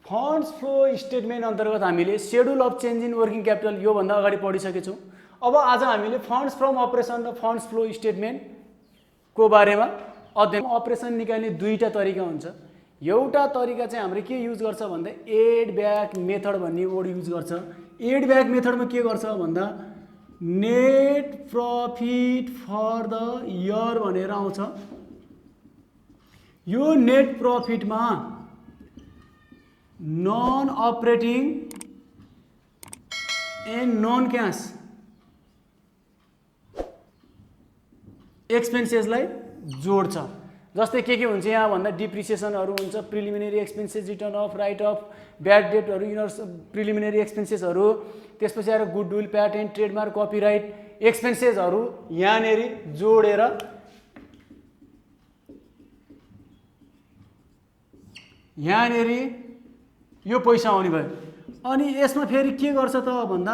Funds flow statement अन्तर्गत हामीले schedule of change in working capital यो भन्दा अगाडि पढिसकेछौँ। अब आज हामीले फन्ड्स फ्रम अपरेसन र फन्ड्स फ्लो स्टेटमेन्टको बारेमा अध्ययन। अपरेसन निकाल्ने दुईटा तरिका हुन्छ। एउटा तरिका चाहिँ हाम्रो के युज गर्छ भन्दा एड ब्याक मेथड भन्ने वर्ड युज गर्छ। एड ब्याक मेथडमा के गर्छ भन्दा net profit for the year भनेर आउँछ। यो नेट प्रफिटमा non operating and non cash एक्सपेन्सेसलाई जोड्छ। जस्तै के हुन्छ यहाँ भन्दा डिप्रिसिएसनहरू हुन्छ, preliminary expenses, written off, write off, bad डेटहरू, यिनीहरू प्रिलिमिनरी एक्सपेन्सेसहरू, त्यसपछि आएर गुडविल, प्याटेन्ट, ट्रेडमार्क, कपिराइट एक्सपेन्सेसहरू यहाँनेरि जोडेर यहाँनेरि यो पैसा आउने भयो। अनि यसमा फेरि के गर्छ त भन्दा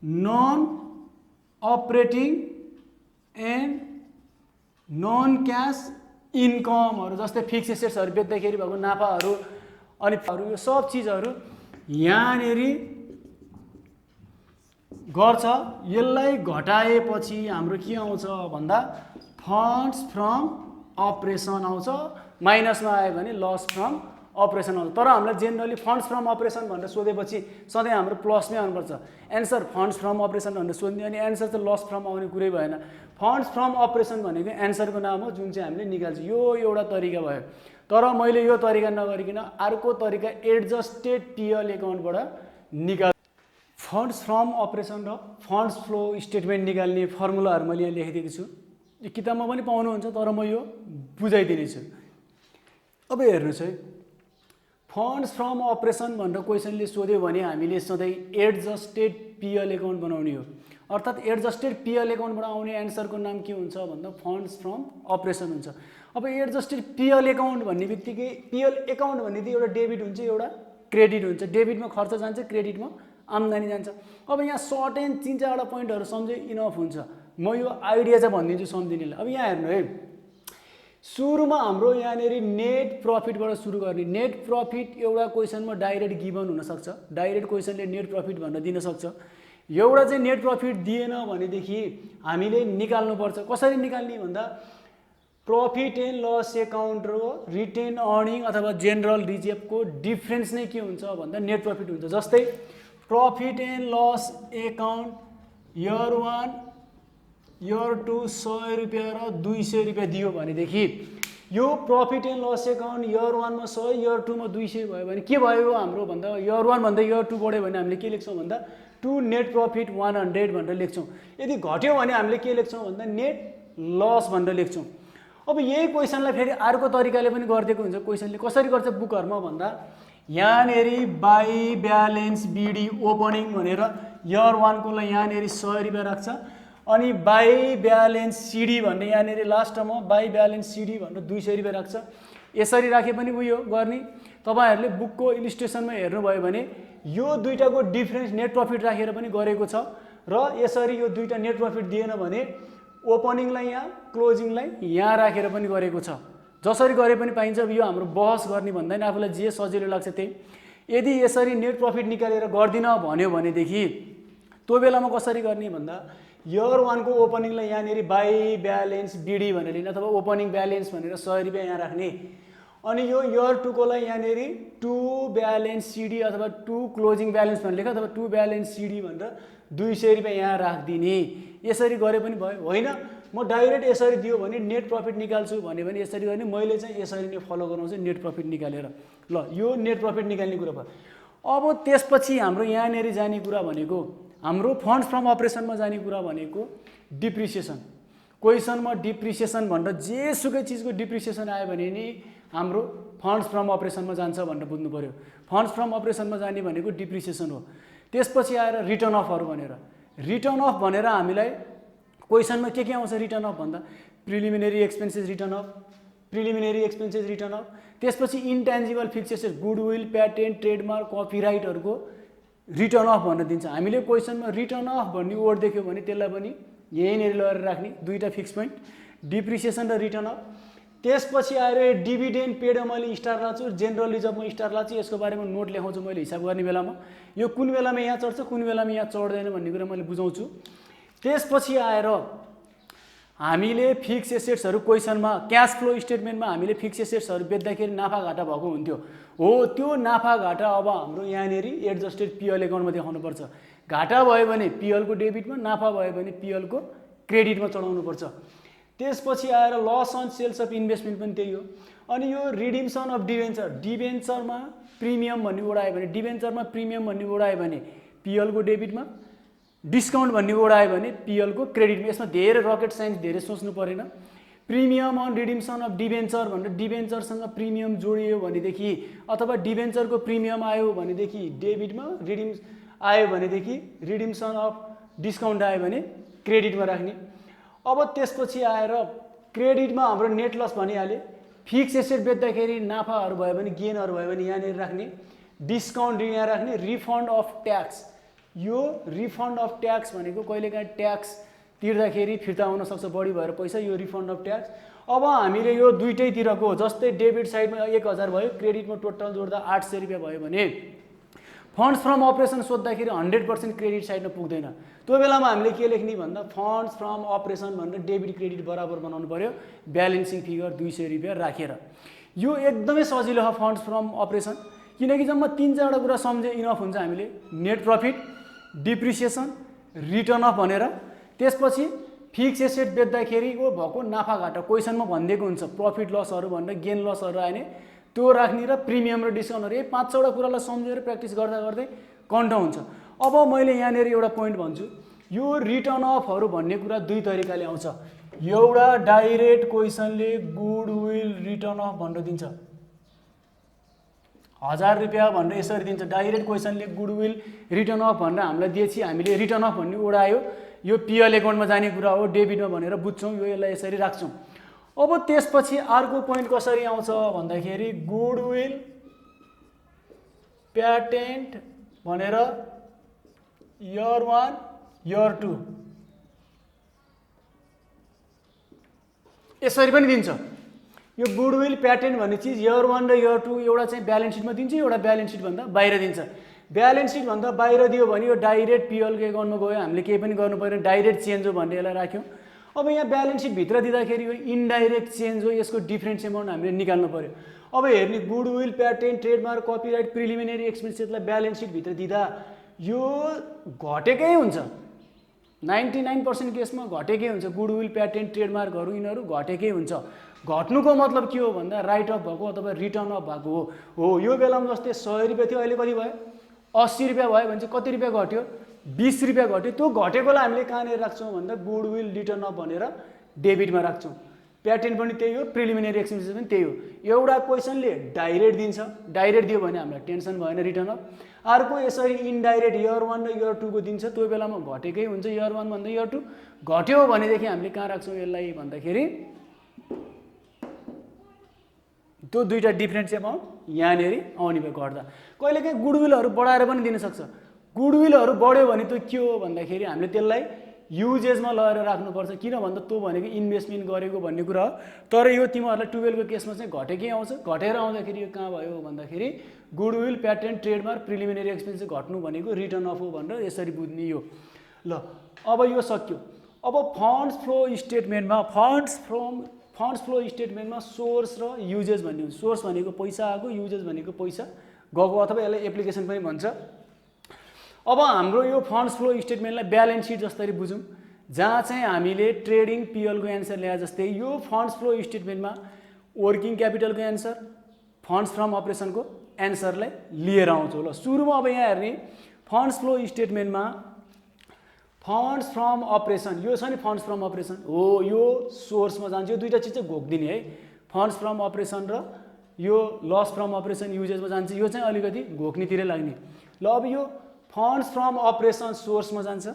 non operating and non cash इन्कमहरू, जस्तै फिक्स एसेट्सहरू बेच्दाखेरि भएको नाफाहरू अनि यो सब चिजहरू यहाँनेरि गर्छ। यसलाई घटाएपछि हाम्रो के आउँछ भन्दा फन्ड्स फ्रम अपरेसन आउँछ। माइनसमा आयो भने लस फ्रम अपरेसन आउँछ। तर हामीलाई जेनरली फन्ड्स फ्रम अपरेसन भनेर सोधेपछि सधैँ हाम्रो प्लसमै आउनुपर्छ। एन्सर फन्ड्स फ्रम अपरेसन भनेर सोध्ने अनि एन्सर चाहिँ लस फ्रम आउने कुरै भएन। फन्ड्स फ्रम अपरेसन भनेको एन्सरको नाम हो जुन चाहिँ हामीले निकाल्छ। यो एउटा तरिका भयो। तर मैले यो तरिका नगरिकन अर्को तरिका एडजस्टेड पिएल एकाउन्टबाट निकाल। फन्ड्स फ्रम अपरेसन र फन्ड्स फ्लो स्टेटमेन्ट निकाल्ने फर्मुलाहरू मैले यहाँ लेखिदिएको छु। यो किताबमा पनि पाउनुहुन्छ, तर म यो बुझाइदिनेछु। अब हेर्नुहोस् है, फन्ड्स फ्रम अपरेसन भनेर क्वेसनले सोध्यो भने हामीले सधैँ एडजस्टेड पिएल एकाउन्ट बनाउने हो। अर्थात् एडजस्टेड पिएल एकाउन्टबाट आउने एन्सरको नाम के हुन्छ भन्दा फन्ड्स फ्रम अपरेसन हुन्छ। अब एडजस्टेड पिएल एकाउन्ट भन्ने बित्तिकै पिएल एकाउन्ट भन्ने बित्तिकै एउटा डेबिट हुन्छ, एउटा क्रेडिट हुन्छ। डेबिटमा खर्च जान्छ, क्रेडिटमा आम्दानी जान्छ। अब यहाँ सर्ट एन्ड 3-4वटा पोइन्टहरू सम्झे इनफ हुन्छ। म यो आइडिया चाहिँ भनिदिन्छु सम्झिनेलाई। अब यहाँ हेर्नु है, सुरुमा हाम्रो यहाँनेरि नेट प्रफिटबाट सुरु गर्ने। नेट प्रफिट एउटा क्वेसनमा डाइरेक्ट गिभन हुनसक्छ। डाइरेक्ट क्वेसनले नेट प्रफिट भनेर दिन सक्छ। एउटा चाहिँ नेट प्रफिट दिएन भनेदेखि हामीले निकाल्नुपर्छ। कसरी निकाल्ने भन्दा प्रफिट एन्ड लस एकाउन्ट र रिटेन अर्निङ अथवा जेनरल रिजर्भको डिफ्रेन्स नै के हुन्छ भन्दा नेट प्रफिट हुन्छ। जस्तै profit and loss account year 1 year 2 100 रुपियाँ र 200 रुपियाँ दियो भनेदेखि यो profit and loss account year 1 मा 100, इयर 2 मा 200 भयो भने के भयो हाम्रो भन्दा इयर 1 भन्दा इयर 2 बढ्यो भने हामीले के लेख्छौँ भन्दा 2 नेट प्रफिट 100 भनेर लेख्छौँ। यदि घट्यो भने हामीले के लेख्छौँ भन्दा नेट लस भनेर लेख्छौँ। अब यही क्वेसनलाई फेरि अर्को तरिकाले पनि गरिदिएको हुन्छ। क्वेसनले कसरी गर्छ बुकहरूमा भन्दा यहाँनेरि बाई ब्यालेन्स बिडी ओपनिङ भनेर इयर 1 को लाई यहाँनेरि 100 रुपियाँ राख्छ। अनि बाई ब्यालेन्स सिडी भन्ने यहाँनेरि लास्टमा बाई ब्यालेन्स सिडी भनेर 200 रुपियाँ राख्छ। यसरी राखे पनि उयो गर्ने। तपाईँहरूले बुकको इलिस्ट्रेसनमा हेर्नुभयो भने यो दुईटाको डिफ्रेन्स नेट प्रफिट राखेर पनि गरेको छ र यसरी यो दुईटा नेट प्रफिट दिएन भने ओपनिङलाई यहाँ क्लोजिङलाई यहाँ राखेर पनि गरेको छ। जसरी गरे पनि पाइन्छ। अब यो हाम्रो बहस गर्ने भन्दैन, आफूलाई जे सजिलो लाग्छ त्यही। यदि यसरी नेट प्रफिट निकालेर गर्दिन भन्यो भनेदेखि त्यो बेलामा कसरी गर्ने भन्दा इयर 1 को ओपनिङलाई यहाँनेरि बाई ब्यालेन्स बिडी भनेर लिने अथवा ओपनिङ ब्यालेन्स भनेर 100 रुपियाँ यहाँ राख्ने। अनि यो इयर 2 को लाई यहाँनेरि 2 ब्यालेन्स सिडी अथवा 2 क्लोजिङ ब्यालेन्स भनेर लेख अथवा 2 ब्यालेन्स सिडी भनेर 200 रुपियाँ यहाँ राखिदिने। यसरी गरे पनि भयो। होइन म डाइरेक्ट यसरी दियो भने नेट प्रफिट निकाल्छु भन्यो भने यसरी गर्ने। मैले चाहिँ यसरी नै फलो गराउँछु नेट प्रफिट निकालेर। ल यो नेट प्रफिट निकाल्ने कुरा भयो। अब त्यसपछि हाम्रो यहाँनेरि जाने कुरा भनेको हाम्रो फन्ड्स फ्रम अपरेसनमा जाने कुरा भनेको डिप्रिसिएसन। क्वेसनमा डिप्रिसिएसन भनेर जेसुकै चिजको डिप्रिसिएसन आयो भने नि हाम्रो फन्ड्स फ्रम अपरेसनमा जान्छ भनेर बुझ्नु पर्यो। फन्ड्स फ्रम अपरेसनमा जाने भनेको डिप्रिसिएसन हो। त्यसपछि आएर रिटर्न अफहरू भनेर रिटर्न अफ भनेर हामीलाई क्वेसनमा के आउँछ रिटर्न अफ भन्दा preliminary expenses written off, preliminary expenses written off. त्यसपछि intangible fixed asset goodwill, patent, trademark, कपिराइटहरूको रिटर्न अफ भनेर दिन्छ। हामीले क्वेसनमा रिटर्न अफ भन्ने वर्ड देख्यो भने त्यसलाई पनि यहीँनिर लगेर राख्ने। दुईटा फिक्स पोइन्ट डिप्रिसिएसन र रिटर्न अफ। त्यसपछि आएर डिभिडेन्ड पेड मैले स्टार लाग्छु, जेनरल रिजर्भ म स्टार लाग्छु, यसको बारेमा नोट लेखाउँछु मैले हिसाब गर्ने बेलामा। यो कुन बेलामा यहाँ चढ्छ कुन बेलामा यहाँ चढ्दैन भन्ने कुरा मैले बुझाउँछु। त्यसपछि आएर हामीले फिक्स एसेट्सहरू क्वेसनमा क्यास फ्लो स्टेटमेन्टमा हामीले फिक्स एसेट्सहरू बेच्दाखेरि नाफा घाटा भएको हुन्थ्यो। हो त्यो नाफा घाटा अब हाम्रो यहाँनिर एडजस्टेड पिएल एकाउन्टमा देखाउनुपर्छ। घाटा भयो भने पिएलको डेबिटमा, नाफा भयो भने पिएलको क्रेडिटमा चढाउनुपर्छ। त्यसपछि आएर loss on sales of investment पनि त्यही हो। अनि यो रिडिम्सन अफ डिभेन्चर, डिभेन्चरमा प्रिमियम भन्ने वडा आयो भने, डिभेन्चरमा प्रिमियम भन्ने वडा आयो भने पिएलको डेबिटमा, डिस्काउन्ट भन्ने वडा आयो भने पिएलको क्रेडिटमा। यसमा धेरै रकेट साइन्स धेरै सोच्नु परेन। प्रिमियम अन रिडिम्सन अफ डिभेन्चर भनेर डिभेन्चरसँग प्रिमियम जोडियो भनेदेखि अथवा डिभेन्चरको प्रिमियम आयो भनेदेखि डेबिटमा, रिडिम्स आयो भनेदेखि रिडिम्सन अफ डिस्काउन्ट आयो भने क्रेडिटमा राख्ने। अब त्यसपछि आएर क्रेडिटमा हाम्रो नेट लस भनिहाले। फिक्स एसेट बेच्दाखेरि नाफाहरू भयो भने गेनहरू भयो भने यहाँनिर राख्ने। डिस्काउन्ट यहाँ राख्ने। रिफन्ड अफ ट्याक्स, यो रिफन्ड अफ ट्याक्स भनेको कहिलेकाहीँ ट्याक्स तिर्दाखेरि फिर्ता आउन सक्छ बढी भएर पैसा, यो रिफन्ड अफ ट्याक्स। अब हामीले यो दुईटैतिरको जस्तै डेबिट साइडमा 1000 भयो, क्रेडिटमा टोटल जोड्दा 800 रुपियाँ भयो भने फन्ड्स फ्रम अपरेसन सोद्धाखेरि 100% क्रेडिट साइडमा पुग्दैन। त्यो बेलामा हामीले के लेख्ने भन्दा फन्ड्स फ्रम अपरेसन भनेर डेबिट क्रेडिट बराबर बनाउनु पर्यो, ब्यालेन्सिङ फिगर 200 रुपियाँ राखेर। यो एकदमै सजिलो हो फन्ड्स फ्रम अपरेसन, किनकि जम्मा 3-4 कुरा सम्झे इनफ हुन्छ हामीले। Net profit, depreciation, return off भनेर, त्यसपछि फिक्स एसेट बेच्दाखेरिको भएको नाफा घाटा क्वेसनमा भनिदिएको हुन्छ, प्रफिट लसहरू भनेर गेन लसहरू आयो भने त्यो राख्ने र प्रिमियम र डिस्काउन्टहरू। यही 5-6 कुरालाई सम्झेर प्र्याक्टिस गर्दा गर्दै कन्ट हुन्छ। अब मैले यहाँनिर एउटा पोइन्ट भन्छु, यो रिटर्न अफहरू भन्ने कुरा दुई तरिकाले आउँछ। एउटा डाइरेक्ट क्वेसनले गुडविल रिटर्न अफ भनेर दिन्छ, 1000 रुपियाँ भनेर यसरी दिन्छ। डाइरेक्ट क्वेसनले गुडविल रिटर्न अफ भनेर हामीलाई दिएपछि हामीले रिटर्न अफ भन्ने उडायो, यो पिएल एकाउन्टमा जाने कुरा हो, डेबिटमा भनेर बुझ्छौँ, यो यसलाई यसरी राख्छौँ। अब त्यसपछि अर्को पोइन्ट कसरी आउँछ भन्दाखेरि गुडविल प्याटेन्ट भनेर इयर 1 इयर 2 यसरी पनि दिन्छ। यो गुडविल प्याटेन्ट भन्ने चिज इयर 1 र इयर 2 एउटा चाहिँ ब्यालेन्स सिटमा दिन्छ, एउटा ब्यालेन्स सिटभन्दा बाहिर दिन्छ। ब्यालेन्स सिटभन्दा बाहिर दियो भने यो डाइरेक्ट पिएलको एकाउन्टमा गयो, हामीले केही पनि गर्नु परेन, डाइरेक्ट चेन्ज हो भन्ने यसलाई राख्यौँ। अब यहाँ ब्यालेन्स सिट भित्र दिँदाखेरि यो इन्डाइरेक्ट चेन्ज हो, यसको डिफ्रेन्स एमाउन्ट हामीले निकाल्नु पर्यो। अब हेर्ने goodwill patent trademark copyright preliminary एक्सपेन्सेसलाई ब्यालेन्स सिट भित्र दिँदा यो घटेकै हुन्छ, 99% केसमा घटेकै हुन्छ। गुडविल प्याटेन्ट ट्रेडमार्कहरू यिनीहरू घटेकै हुन्छ। घट्नुको मतलब के हो भन्दा राइट अफ भएको अथवा रिटर्न अफ भएको हो। यो बेलामा जस्तै 100 रुपियाँ थियो, अहिले कति भयो 80 रुपियाँ भयो भने चाहिँ कति रुपियाँ घट्यो, 20 रुपियाँ घट्यो। त्यो घटेकोलाई हामीले कहाँनिर राख्छौँ भन्दा गुडविल रिटर्न अफ भनेर डेबिटमा राख्छौँ। प्याटेन्ट पनि त्यही हो, प्रिलिमिनरी एक्सपेन्सेस पनि त्यही हो। एउटा क्वेसनले डाइरेक्ट दिन्छ, डाइरेक्ट दियो भने हामीलाई टेन्सन भएन रिटर्न अफ। अर्को यसरी इन्डाइरेक्ट इयर 1 र इयर 2 को दिन्छ, त्यो बेलामा घटेकै हुन्छ, इयर 1 भन्दा इयर 2 घट्यो भनेदेखि हामीले कहाँ राख्छौँ यसलाई भन्दाखेरि त्यो दुईवटा डिफ्रेन्ट एमाउन्ट यहाँनिर आउने भयो घट्दा। कहिलेकाहीँ गुडविलहरू बढाएर पनि दिन सक्छ। गुडविलहरू बढ्यो भने त्यो के हो भन्दाखेरि हामीले त्यसलाई युजेसमा लगेर राख्नुपर्छ, किन भन्दा त्यो भनेको इन्भेस्टमेन्ट गरेको भन्ने कुरा हो। तर यो तिमीहरूलाई 12 को केसमा चाहिँ घटेकै आउँछ। घटेर आउँदाखेरि यो कहाँ भयो भन्दाखेरि goodwill patent trademark preliminary expenses घट्नु भनेको रिटर्न अफ हो भनेर यसरी बुझ्ने यो। ल अब यो सक्यो। अब फन्ड्स फ्लो स्टेटमेन्टमा फन्ड्स फ्लो स्टेटमेन्टमा सोर्स र युजेस भन्ने हुन्छ। सोर्स भनेको पैसा आएको, युजेस भनेको पैसा गएको, अथवा यसलाई एप्लिकेसन पनि भन्छ। अब हाम्रो यो फन्ड्स फ्लो स्टेटमेन्टलाई ब्यालेन्स सिट जसरी बुझौँ, जहाँ चाहिँ हामीले ट्रेडिङ पिएलको एन्सर ल्याए जस्तै यो फन्ड्स फ्लो स्टेटमेन्टमा वर्किङ क्यापिटलको एन्सर, फन्ड्स फ्रम अपरेसनको एन्सरलाई लिएर आउँछौँ। ल सुरुमा अब यहाँ हेर्ने फन्ड्स फ्लो स्टेटमेन्टमा फन्ड्स फ्रम अपरेसन, यो छ नि फन्ड्स फ्रम अपरेसन हो, यो सोर्समा जान्छ। यो दुईवटा चिज चाहिँ घोक्दिने है, फन्ड्स फ्रम अपरेसन र यो लस फ्रम अपरेसन युजेसमा जान्छ। यो चाहिँ अलिकति घोक्नेतिरै लाग्ने। ल अब यो फन्ड्स फ्रम अपरेसन सोर्समा जान्छ,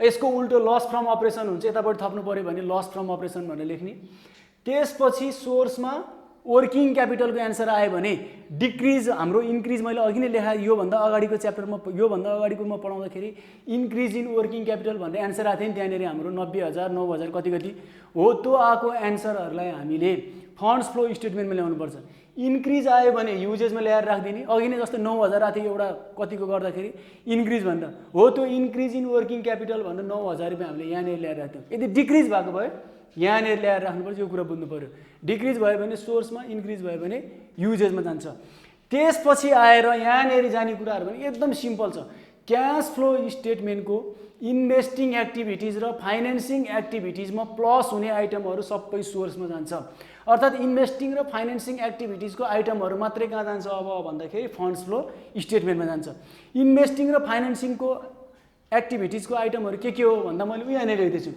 यसको उल्टो लस फ्रम अपरेसन हुन्छ, यतापट्टि थप्नु पऱ्यो भने लस फ्रम अपरेसन भनेर लेख्ने। त्यसपछि सोर्समा वर्किङ क्यापिटलको एन्सर आयो भने डिक्रिज हाम्रो इन्क्रिज मैले अघि नै लेखाएँ योभन्दा अगाडिको च्याप्टरमा योभन्दा अगाडिको म पढाउँदाखेरि इन्क्रिज इन वर्किङ क्यापिटल भनेर एन्सर आएको थियो नि त्यहाँनिर हाम्रो 90,000 9,000 कति कति हो त्यो आएको एन्सरहरूलाई हामीले फन्ड्स फ्लो स्टेटमेन्टमा ल्याउनुपर्छ इन्क्रिज आयो भने युजेजमा ल्याएर राखिदिने अघि नै जस्तो 9,000 आएको थियो एउटा कतिको गर्दाखेरि इन्क्रिज भनेर हो त्यो इन्क्रिज इन वर्किङ क्यापिटल भनेर 9,000 रुपियाँ हामीले यहाँनिर ल्याएर राख्थ्यौँ यदि डिक्रिज भएको भयो यहाँनिर ल्याएर राख्नुपर्छ यो कुरा बुझ्नु पऱ्यो डिक्रिज भयो भने सोर्समा इन्क्रिज भयो भने युजेजमा जान्छ त्यसपछि आएर यहाँनिर जाने कुराहरू पनि एकदम सिम्पल छ क्यास फ्लो स्टेटमेन्टको इन्भेस्टिङ एक्टिभिटिज र फाइनेन्सिङ एक्टिभिटिजमा प्लस हुने आइटमहरू सबै सोर्समा जान्छ अर्थात् इन्भेस्टिङ र फाइनेन्सिङ एक्टिभिटिजको आइटमहरू मात्रै कहाँ जान्छ अब भन्दाखेरि फन्ड्स फ्लो स्टेटमेन्टमा जान्छ इन्भेस्टिङ र फाइनेन्सिङको एक्टिभिटिजको आइटमहरू के हो भन्दा मैले यहाँनिर लेख्दैछु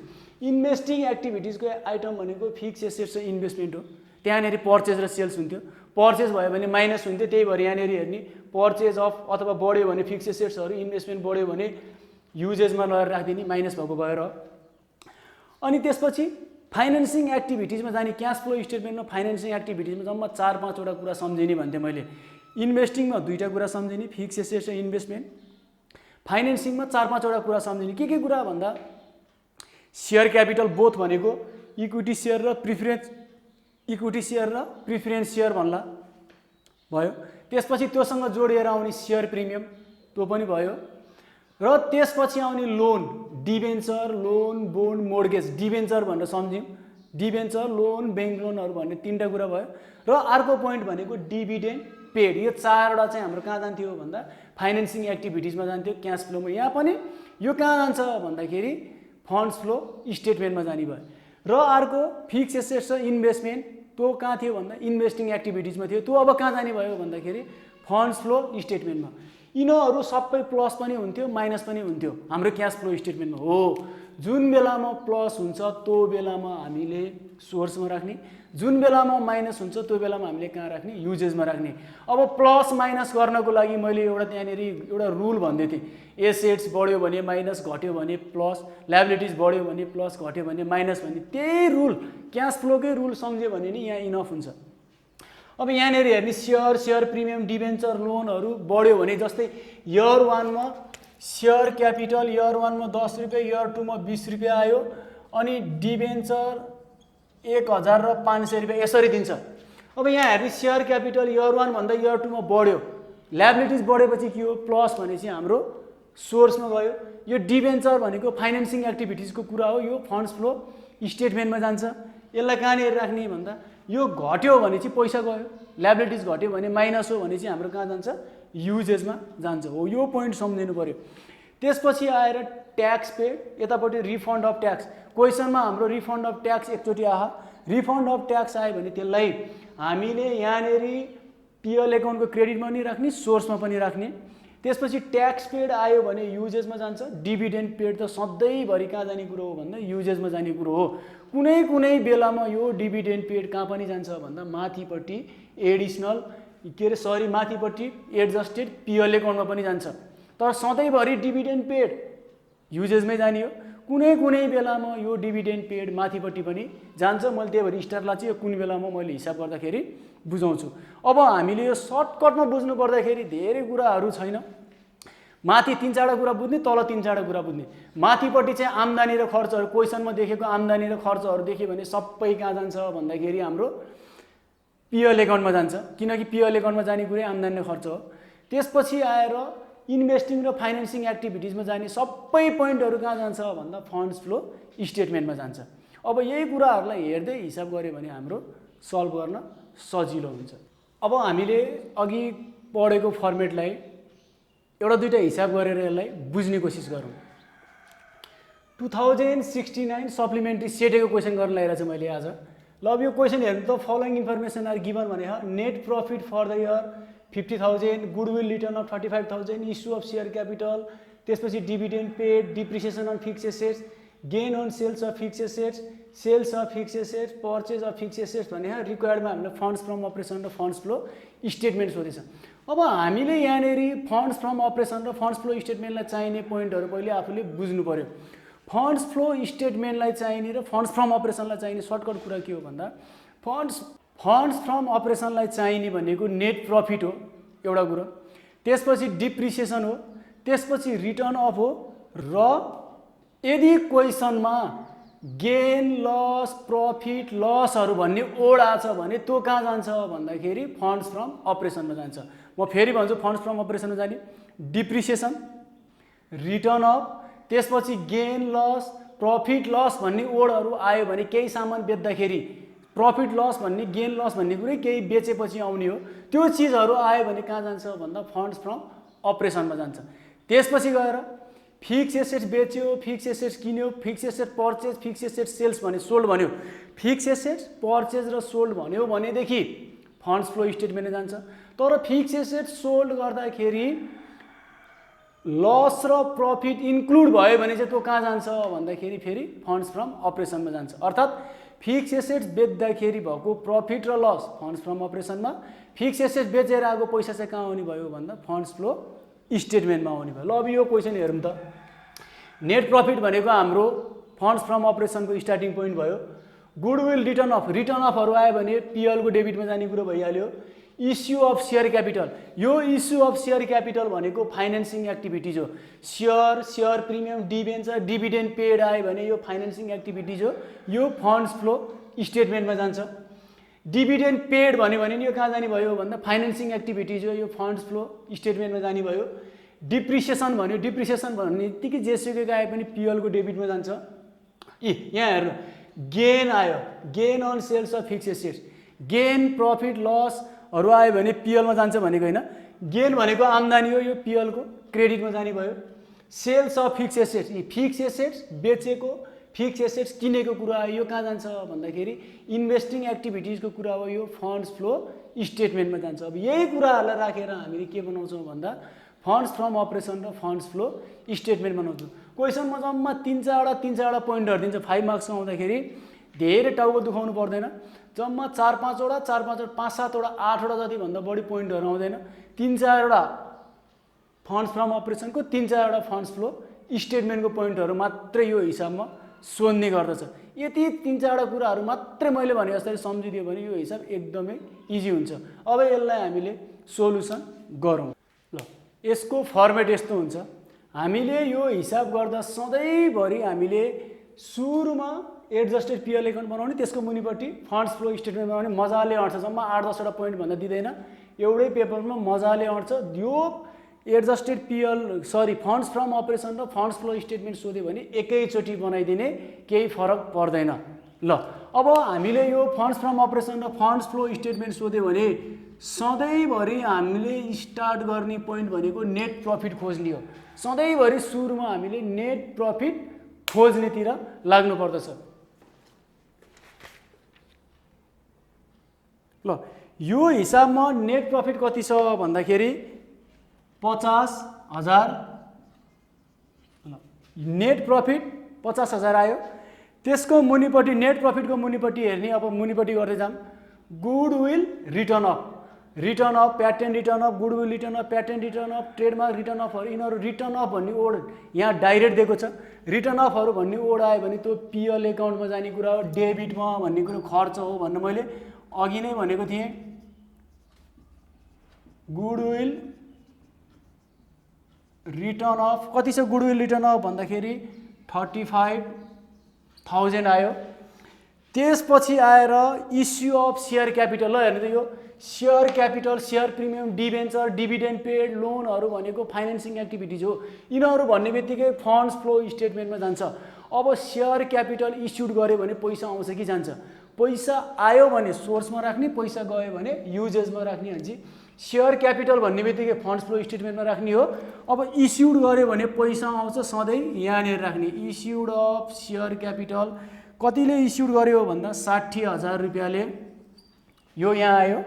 इन्भेस्टिङ एक्टिभिटिजको आइटम भनेको फिक्स एसेट्स र इन्भेस्टमेन्ट हो त्यहाँनिर पर्चेज र सेल्स हुन्थ्यो पर्चेज भयो भने माइनस हुन्थ्यो त्यही भएर यहाँनिर हेर्ने पर्चेज अफ अथवा बढ्यो भने फिक्स एसेट्सहरू इन्भेस्टमेन्ट बढ्यो भने युजेजमा लगेर राखिदिने माइनस भएको भएर अनि त्यसपछि फाइनेन्सिङ एक्टिभिटिजमा जाने क्यास फ्लो स्टेटमेन्टमा फाइनेन्सिङ एक्टिभिटिजमा जम्मा 4-5 वटा कुरा सम्झिने भन्थेँ मैले इन्भेस्टिङमा 2टा कुरा सम्झिने फिक्स एसेट्स र इन्भेस्टमेन्ट फाइनेन्सिङमा 4-5 वटा कुरा सम्झिने के कुरा भन्दा सेयर क्यापिटल बोथ भनेको इक्विटी सेयर र प्रिफरेन्स सेयर भन्ला भयो त्यसपछि त्योसँग जोडिएर आउने सेयर प्रिमियम त्यो पनि भयो र त्यसपछि आउने loan debenture loan bond mortgage debenture भनेर सम्झ्यौँ डिबेन्चर लोन ब्याङ्क लोनहरू भन्ने 3टा कुरा भयो र अर्को पोइन्ट भनेको डिभिडेन्ड पेड यो 4वटा चाहिँ हाम्रो कहाँ जान्थ्यो भन्दा फाइनेन्सिङ एक्टिभिटिजमा जान्थ्यो क्यास फ्लोमा यहाँ पनि यो कहाँ जान्छ भन्दाखेरि फन्ड्स फ्लो स्टेटमेन्टमा जाने भयो र अर्को फिक्स एसेट्स र इन्भेस्टमेन्ट त्यो कहाँ थियो भन्दा इन्भेस्टिङ एक्टिभिटिजमा थियो त्यो अब कहाँ जाने भयो भन्दाखेरि फन्ड्स फ्लो स्टेटमेन्टमा यिनीहरू सबै प्लस पनि हुन्थ्यो माइनस पनि हुन्थ्यो हाम्रो क्यास फ्लो स्टेटमेन्टमा हो जुन बेलामा प्लस हुन्छ त्यो बेलामा हामीले सोर्समा राख्ने जुन बेलामा माइनस हुन्छ त्यो बेलामा हामीले कहाँ राख्ने युजेजमा राख्ने अब प्लस माइनस गर्नको लागि मैले एउटा त्यहाँनिर एउटा रुल भन्दै थिएँ एसेट्स बढ्यो भने माइनस घट्यो भने प्लस लायबिलिटिज बढ्यो भने प्लस घट्यो भने माइनस भने त्यही रुल क्यास फ्लोकै रुल सम्झ्यो भने नि यहाँ इनफ हुन्छ अब यहाँनिर हेर्ने सेयर प्रिमियम डिबेन्चर लोनहरू बढ्यो भने जस्तै इयर 1 मा सेयर क्यापिटल इयर 1 मा 10 रुपियाँ इयर 2 मा 20 रुपियाँ आयो अनि डिबेन्चर 1,000 र 500 रुपियाँ यसरी दिन्छ अब यहाँ हेर्ने सेयर क्यापिटल इयर 1 भन्दा इयर 2 मा बढ्यो लायबिलिटिज बढेपछि के हो प्लस भनेपछि हाम्रो सोर्समा गयो यो डिबेन्चर भनेको फाइनेन्सिङ एक्टिभिटिजको कुरा हो यो फन्ड्स फ्लो स्टेटमेन्टमा जान्छ यसलाई कहाँनिर राख्ने भन्दा यो घट्यो भने चाहिँ पैसा गयो लायबिलिटिज घट्यो भने माइनस हो भने चाहिँ हाम्रो कहाँ जान्छ युजेजमा जान्छ हो यो पोइन्ट सम्झिनु पर्यो त्यसपछि आएर ट्याक्स पेड यतापट्टि रिफन्ड अफ ट्याक्स क्वेसनमा हाम्रो रिफन्ड अफ ट्याक्स एकचोटि आहा रिफन्ड अफ ट्याक्स आयो भने त्यसलाई हामीले यहाँनिर पिएल एकाउन्टको क्रेडिटमा पनि राख्ने सोर्समा पनि राख्ने त्यसपछि ट्याक्स पेड आयो भने युजेजमा जान्छ डिभिडेन्ड पेड त सधैँभरि कहाँ जाने कुरो हो भन्दा युजेजमा जाने कुरो हो कुनै बेलामा यो डिभिडेन्ड पेड कहाँ पनि जान्छ भन्दा माथिपट्टि एडिसनल माथिपट्टि एडजस्टेड पिएल एकाउन्टमा पनि जान्छ तर सधैँभरि डिभिडेन्ड पेड युजेजमै जाने हो कुनै बेलामा यो डिभिडेन्ड पेड माथिपट्टि पनि जान्छ मैले त्यही भएर स्टारलाई चाहिँ यो कुन बेलामा मैले हिसाब गर्दाखेरि बुझाउँछु अब हामीले यो सर्टकटमा बुझ्नु पर्दाखेरि धेरै कुराहरू छैन माथि 3-4 कुरा बुझ्ने तल 3-4 कुरा बुझ्ने माथिपट्टि चाहिँ आम्दानी र खर्चहरू क्वेसनमा देखेको आम्दानी र खर्चहरू देख्यो भने सबै कहाँ जान्छ भन्दाखेरि हाम्रो पिएल एकाउन्टमा जान्छ किनकि पिएल एकाउन्टमा जाने कुरै आम्दानी र खर्च हो त्यसपछि आएर इन्भेस्टिङ र फाइनेन्सिङ एक्टिभिटिजमा जाने सबै पोइन्टहरू कहाँ जान्छ भन्दा फन्ड्स फ्लो स्टेटमेन्टमा जान्छ अब यही कुराहरूलाई हेर्दै हिसाब गऱ्यो भने हाम्रो सल्भ गर्न सजिलो हुन्छ अब हामीले अघि पढेको फर्मेटलाई एउटा दुईटा हिसाब गरेर यसलाई बुझ्ने कोसिस गरौँ 2069 सप्लिमेन्ट्री सेटेको क्वेसन गर्न लागिरहेको छु मैले आज ल अब यो क्वेसन हेर्नु त फलोइङ इन्फर्मेसन आर गिभन भने net profit for the year 50,000 goodwill written off 35,000 issue of share capital त्यसपछि dividend paid depreciation on fixed assets gain on sales of fixed assets sales of fixed assets purchase of fixed assets भने रिक्वायर्डमा हामीले funds from operation र funds flow statement सोधेछ अब हामीले यहाँनिर funds from operation र फन्ड्स फ्लो स्टेटमेन्टलाई चाहिने पोइन्टहरू पहिले आफूले बुझ्नु पर्यो फन्ड्स फ्लो स्टेटमेन्टलाई चाहिने र फन्ड्स फ्रम अपरेसनलाई चाहिने सर्टकट कुरा के हो भन्दा फन्ड्स फन्ड्स फ्रम अपरेसनलाई चाहिने भनेको नेट प्रफिट हो एउटा कुरो, त्यसपछि डिप्रिसिएसन हो, त्यसपछि रिटर्न अफ हो, र यदि क्वेसनमा गेन लस प्रफिट लसहरू भन्ने ओड आछ भने त्यो कहाँ जान्छ भन्दाखेरि फन्ड्स फ्रम अपरेसनमा जान्छ। म फेरि भन्छु, फन्ड्स फ्रम अपरेसनमा जाने डिप्रिसिएसन, रिटर्न अफ, त्यसपछि गेन लस प्रफिट लस भन्ने ओडहरू आयो भने केही सामान बेच्दाखेरि प्रफिट लस भन्ने गेन लस भन्ने कुरै केही बेचेपछि आउने हो, त्यो चिजहरू आयो भने कहाँ जान्छ भन्दा फन्ड्स फ्रम अपरेसनमा जान्छ। त्यसपछि गएर फिक्स एसेट्स बेच्यो, फिक्स एसेट्स किन्यो, fixed asset purchase, fixed asset sales भने सोल्ड भन्यो, फिक्स एसेट्स पर्चेज र सोल्ड भन्यो भनेदेखि फन्ड्स फ्लो स्टेटमेन्टमा जान्छ। तर फिक्स एसेट सोल्ड गर्दाखेरि लस र प्रफिट इन्क्लुड भयो भने चाहिँ त्यो कहाँ जान्छ भन्दाखेरि फेरि फन्ड्स फ्रम अपरेसनमा जान्छ। अर्थात् फिक्स एसेट्स बेच्दाखेरि भएको प्रफिट र लस फन्ड्स फ्रम अपरेसनमा, फिक्स एसेट्स बेचेर आएको पैसा चाहिँ कहाँ आउने भयो भन्दा फन्ड्स फ्लो स्टेटमेन्टमा आउने भयो। ल अब यो क्वेसन हेरौँ त। नेट प्रफिट भनेको हाम्रो फन्ड्स फ्रम अपरेसनको स्टार्टिङ पोइन्ट भयो। गुडविल रिटर्न अफ, रिटर्न अफहरू आयो भने पिएलको डेबिटमा जाने कुरो भइहाल्यो। इस्यु अफ सेयर क्यापिटल, यो इस्यु अफ सेयर क्यापिटल भनेको फाइनेन्सिङ एक्टिभिटिज हो। Share premium debenture dividend paid आयो भने यो फाइनेन्सिङ एक्टिभिटिज हो, यो फन्ड्स फ्लो स्टेटमेन्टमा जान्छ। डिभिडेन्ड पेड भन्यो भने यो कहाँ जाने भयो भन्दा फाइनेन्सिङ एक्टिभिटिज हो, यो फन्ड्स फ्लो स्टेटमेन्टमा जाने भयो। डिप्रिसिएसन भन्यो, डिप्रिसिएसन भन्ने बित्तिकै जेसुकै आए पनि पिएलको डेबिटमा जान्छ। यहाँ हेर्नु, गेन आयो, gain on sales of fixed assets, gain profit लसहरू आयो भने पिएलमा जान्छ भनेको होइन। गेन भनेको आम्दानी हो, यो पिएलको क्रेडिटमा जाने भयो। Sales of fixed assets, fixed assets बेचेको फिक्स एसेट्स किनेको कुरा आयो, यो कहाँ जान्छ भन्दाखेरि इन्भेस्टिङ एक्टिभिटिजको कुरा हो, यो फन्ड्स फ्लो स्टेटमेन्टमा जान्छ। अब यही कुराहरूलाई राखेर हामीले के बनाउँछौँ भन्दा फन्ड्स फ्रम अपरेसन र फन्ड्स फ्लो स्टेटमेन्ट बनाउँछौँ। क्वेसनमा जम्मा तिन चारवटा पोइन्टहरू दिन्छ। 5 मार्क्समा आउँदाखेरि धेरै टाउको दुखाउनु पर्दैन, जम्मा 4-5वटा 5-7वटा 8वटा जति भन्दा बढी पोइन्टहरू आउँदैन। 3-4वटा फन्ड्स फ्रम अपरेसनको 3-4वटा फन्ड्स फ्लो स्टेटमेन्टको पोइन्टहरू मात्रै यो हिसाबमा सोध्ने गर्दछ। यति 3-4वटा कुराहरू मात्रै मैले भने जसरी सम्झिदियो भने यो हिसाब एकदमै इजी हुन्छ। अब यसलाई हामीले सोल्युसन गरौँ। ल, यसको फर्मेट यस्तो हुन्छ। हामीले यो हिसाब गर्दा सधैँभरि हामीले सुरुमा एडजस्टेड पिएल एकाउन्ट बनाउने, त्यसको मुनिपट्टि फन्ड्स फ्लो स्टेटमेन्ट बनाउने, मजाले अट्छ। जम्मा 8-10वटा पोइन्ट भन्दा दिँदैन, एउटै पेपरमा मजाले अट्छ। यो एडजस्टेड फन्ड्स फ्रम अपरेसन र फन्ड्स फ्लो स्टेटमेन्ट सोध्यो भने एकैचोटि बनाइदिने, केही फरक पर्दैन। ल, अब हामीले यो फन्ड्स फ्रम अपरेसन र फन्ड्स फ्लो स्टेटमेन्ट सोध्यो भने सधैँभरि हामीले स्टार्ट गर्ने पोइन्ट भनेको नेट प्रफिट खोज्ने हो। सधैँभरि सुरुमा हामीले नेट प्रफिट खोज्नेतिर लाग्नुपर्दछ। ल, यो हिसाबमा नेट प्रफिट कति छ भन्दाखेरि 50,000। नेट प्रफिट 50,000 आयो। त्यसको मुनिपट्टि नेट प्रफिटको मुनिपट्टि हेर्ने, अब मुनिपट्टि गर्दै जाऊँ। Goodwill written off, written off patent written off, goodwill written off, patent written off, trademark written अफहरू, यिनीहरू रिटर्न अफ भन्ने ओड यहाँ डाइरेक्ट दिएको छ। रिटर्न अफहरू भन्ने ओड आयो भने त्यो पिएल एकाउन्टमा जाने कुरा हो, डेबिटमा भन्ने कुरो खर्च हो भन्ने मैले अघि नै भनेको थिएँ। गुडविल रिटर्न अफ कति छ? गुडविल रिटर्न अफ भन्दाखेरि 35,000 आयो। त्यसपछि आएर इस्यु अफ सेयर क्यापिटल। ल हेर्नु त, यो share capital, share premium, debenture, dividend paid, लोनहरू भनेको फाइनेन्सिङ एक्टिभिटिज हो। यिनीहरू भन्ने बित्तिकै फन्ड्स फ्लो स्टेटमेन्टमा जान्छ। अब सेयर क्यापिटल इस्युड गऱ्यो भने पैसा आउँछ कि जान्छ? पैसा आयो भने सोर्समा राख्ने, पैसा गयो भने युजेजमा राख्ने हुन्छ। सेयर क्यापिटल भन्ने बित्तिकै फन्ड्स फ्लो स्टेटमेन्टमा राख्ने हो। अब इस्युड गऱ्यो भने पैसा आउँछ सधैँ यहाँनिर राख्ने। इस्युड अफ सेयर क्यापिटल कतिले इस्युड गर्यो भन्दा 60,000 रुपियाँले यो यहाँ आयो।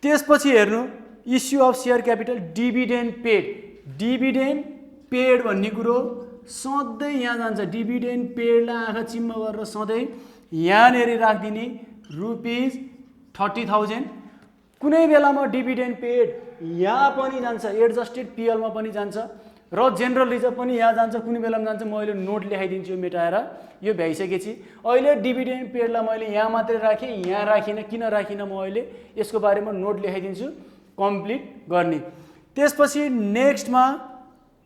त्यसपछि हेर्नु, issue of share capital dividend paid, dividend paid भन्ने कुरो सधैँ यहाँ जान्छ। डिभिडेन्ड पेडलाई आँखा चिम्म गरेर सधैँ यहाँनिर राखिदिने, ₹30,000। कुनै बेलामा डिभिडेन्ड पेड यहाँ पनि जान्छ, एडजस्टेड पिएलमा पनि जान्छ र जेनरल रिजर्भ पनि यहाँ जान्छ, कुनै बेलामा जान्छ। म अहिले नोट लेखाइदिन्छु यो मेटाएर। यो भ्याइसकेपछि अहिले डिभिडेन्ड पेडलाई मैले यहाँ मात्रै राखेँ, यहाँ राखिनँ। किन राखिनँ म अहिले यसको बारेमा नोट लेखाइदिन्छु कम्प्लिट गर्ने। त्यसपछि नेक्स्टमा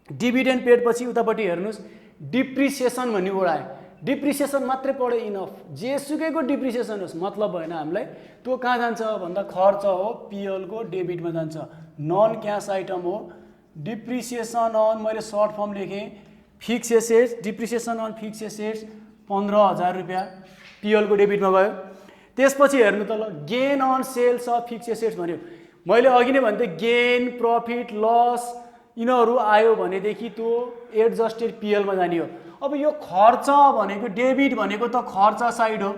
डिभिडेन्ड पेड पछि उतापट्टि हेर्नुहोस् डिप्रिसिएसन भन्ने वर्ड आयो। डिप्रिसिएसन मात्रै पढे इनफ, जेसुकैको डिप्रिसिएसन होस् मतलब भएन हामीलाई। त्यो कहाँ जान्छ भन्दा खर्च हो, पिएलको डेबिटमा जान्छ, नन क्यास आइटम हो। डिप्रिसिएसन अन मैले सर्ट फर्म लेखेँ fixed assets, depreciation on fixed assets 15,000 रुपियाँ पिएलको डेबिटमा गयो। त्यसपछि हेर्नु त ल gain on sales of fixed assets भन्यो। मैले अघि नै भन्थेँ गेन प्रफिट लस यिनीहरू आयो भनेदेखि त्यो एडजस्टेड पिएलमा जाने हो। अब यो खर्च भनेको डेबिट भनेको त खर्च साइड हो,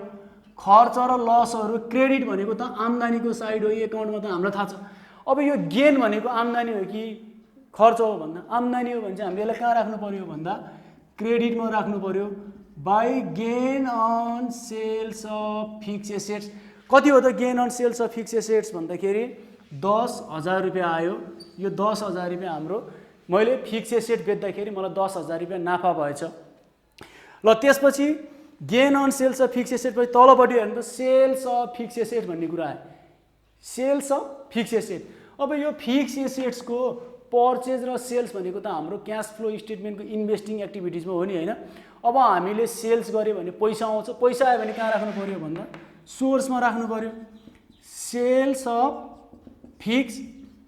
खर्च र लसहरू क्रेडिट भनेको त आम्दानीको साइड हो। यो एकाउन्टमा त हामीलाई थाहा छ। अब यो गेन भनेको आम्दानी हो कि खर्च हो भन्दा आम्दानी हो भने चाहिँ हामीले यसलाई कहाँ राख्नु पर्यो भन्दा क्रेडिटमा राख्नु पर्यो। By gain on sales of fixed assets कति हो त gain on sales of fixed assets भन्दाखेरि 10,000 रुपियाँ आयो। यो 10,000 रुपियाँ हाम्रो मैले फिक्स एसेट बेच्दाखेरि मलाई 10,000 रुपियाँ नाफा भएछ। ल त्यसपछि gain on sales of fixed asset पछि तलपट्टि हेर्नु त सेल्स अफ फिक्स एसेट भन्ने कुरा आयो। सेल्स अफ फिक्स एसेट, अब यो फिक्स एसेट्सको पर्चेज र सेल्स भनेको त हाम्रो क्यास फ्लो स्टेटमेन्टको इन्भेस्टिङ एक्टिभिटिजमा हो नि होइन। अब हामीले सेल्स गऱ्यो भने पैसा आउँछ, पैसा आयो भने कहाँ राख्नु पर्यो भन्दा सोर्समा राख्नु पर्यो। सेल्स अफ फिक्स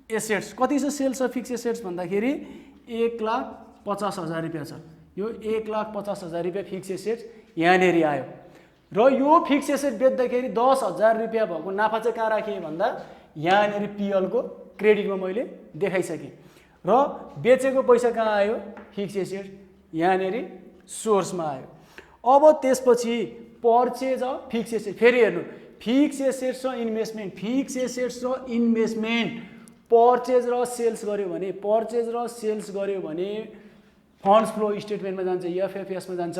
एसेट्स कति छ सेल्स अफ फिक्स एसेट्स भन्दाखेरि 1,50,000 रुपियाँ छ। यो 1,50,000 रुपियाँ फिक्स एसेट्स यहाँनिर आयो। र यो फिक्स एसेट बेच्दाखेरि 10,000 रुपियाँ भएको नाफा चाहिँ कहाँ राखेँ भन्दा यहाँनिर पिएलको क्रेडिटमा मैले देखाइसकेँ। र बेचेको पैसा कहाँ आयो फिक्स एसेट यहाँनिर सोर्समा आयो। अब त्यसपछि पर्चेज अफ फिक्स एसेट फेरि हेर्नु फिक्स एसेट्स र इन्भेस्टमेन्ट, फिक्स एसेट्स र इन्भेस्टमेन्ट पर्चेज र सेल्स गर्यो भने, पर्चेज र सेल्स गर्यो भने फन्ड्स फ्लो स्टेटमेन्टमा जान्छ, एफएफएसमा जान्छ,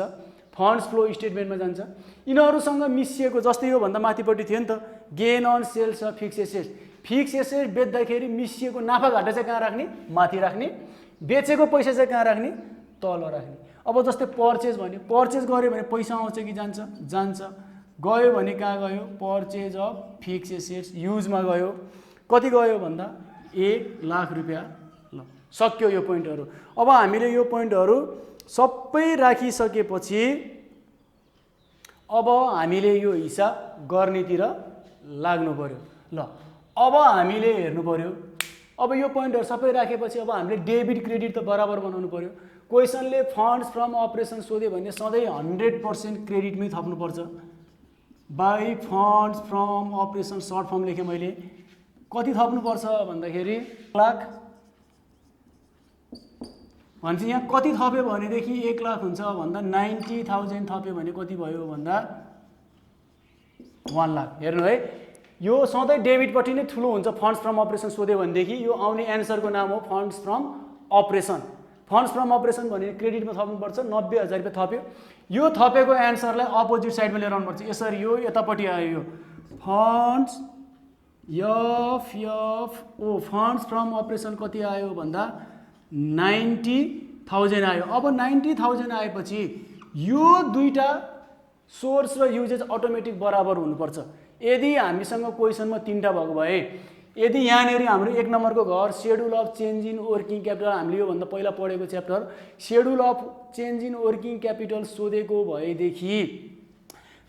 फन्ड्स फ्लो स्टेटमेन्टमा जान्छ। यिनीहरूसँग मिसिएको जस्तै यो भन्दा माथिपट्टि थियो नि त gain on sales of fixed assets. Fixed asset बेच्दाखेरि मिसिएको नाफा घाटा चाहिँ कहाँ राख्ने माथि राख्ने, बेचेको पैसा चाहिँ कहाँ राख्ने तल राख्ने। अब जस्तै पर्चेज भन्यो, पर्चेज गऱ्यो भने पैसा आउँछ कि जान्छ जान्छ, गयो भने कहाँ गयो पर्चेज अफ फिक्स एसेट्स युजमा गयो। कति गयो भन्दा 1,00,000 रुपियाँ। ल सक्यो यो पोइन्टहरू। अब हामीले यो पोइन्टहरू सबै राखिसकेपछि अब हामीले यो हिसाब गर्नेतिर लाग्नु पर्यो। ल अब हामीले हेर्नु पर्यो, अब यो पोइन्टहरू सबै राखेपछि अब हामीले डेबिट क्रेडिट त बराबर बनाउनु पर्यो। क्वेसनले फन्ड्स फ्रम अपरेसन सोध्यो भने सधैँ 100% क्रेडिटमै थप्नुपर्छ। By funds from operation short form लेखेँ मैले। कति थप्नुपर्छ भन्दाखेरि 1,00,000 भन्छ। यहाँ कति थप्यो भनेदेखि 1,00,000 हुन्छ भन्दा 90,000 थप्यो भने कति भयो भन्दा 1,00,000। हेर्नु है यो सधैँ डेबिटपट्टि नै ठुलो हुन्छ। फन्ड्स फ्रम अपरेसन सोध्यो भनेदेखि यो आउने एन्सरको नाम हो funds from operation. Funds from operation भने क्रेडिटमा थप्नुपर्छ। 90,000 रुपियाँ थप्यो। यो थपेको एन्सरलाई अपोजिट साइडमा लिएर आउनुपर्छ। यसरी यो यतापट्टि आयो, यो फन्ड्स एफएफओ फन्ड्स फ्रम अपरेसन कति आयो भन्दा 90,000 आयो। अब 90,000 आएपछि यो दुईटा सोर्स र युजेज अटोमेटिक बराबर हुनुपर्छ। यदि हामीसँग क्वेसनमा 3टा भएको भए, यदि यहाँनिर हाम्रो 1 नम्बरको घर schedule of change in working capital, हामीले योभन्दा पहिला पढेको chapter schedule of change in working capital